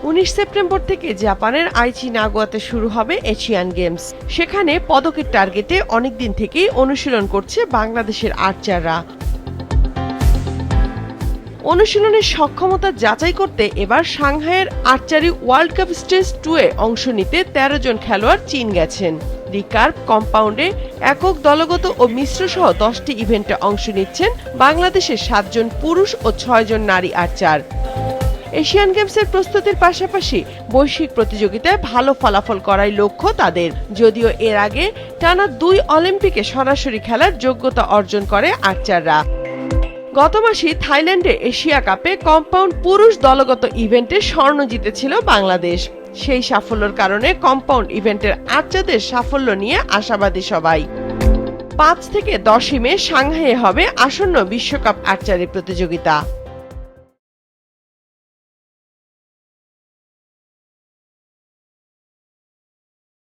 19 September থেকে জাপানের আইচি নাগোয়াতে শুরু হবে এশিয়ান গেমস। সেখানে পদকের টার্গেটে অনেকদিন থেকেই অনুশীলন করছে বাংলাদেশের আর্চাররা। অনুশীলনের সক্ষমতা যাচাই করতে এবার সাংহাইয়ের আর্চারি ওয়ার্ল্ড কাপ স্টেজ 2 এ অংশ নিতে 13 জন খেলোয়াড় চীন গেছেন। রিকার্ভ কম্পাউন্ডে একক, দলগত ও মিশ্র সহ 10টি ইভেন্টে অংশ নিচ্ছেন বাংলাদেশের 7 জন পুরুষ ও 6 জন নারী আর্চার। এশিয়ান গেমসের প্রস্তুতির পাশাপাশি বৈশ্বিক প্রতিযোগিতায় ভালো ফলাফল করাই লক্ষ্য তাদের। যদিও এর আগে টানা 2 অলিম্পিকে সরাসরি খেলার যোগ্যতা অর্জন করে আর্চাররা। গত মাসে থাইল্যান্ডে এশিয়া কাপে কম্পাউন্ড পুরুষ দলগত ইভেন্টে স্বর্ণ জিতেছিল বাংলাদেশ। সেই সাফল্যের কারণে কম্পাউন্ড ইভেন্টের আর্চারদের সাফল্য নিয়ে আশাবাদী সবাই। 5 থেকে 10 মে সাংহাইয়ে হবে আসন্ন বিশ্বকাপ আর্চারি প্রতিযোগিতা।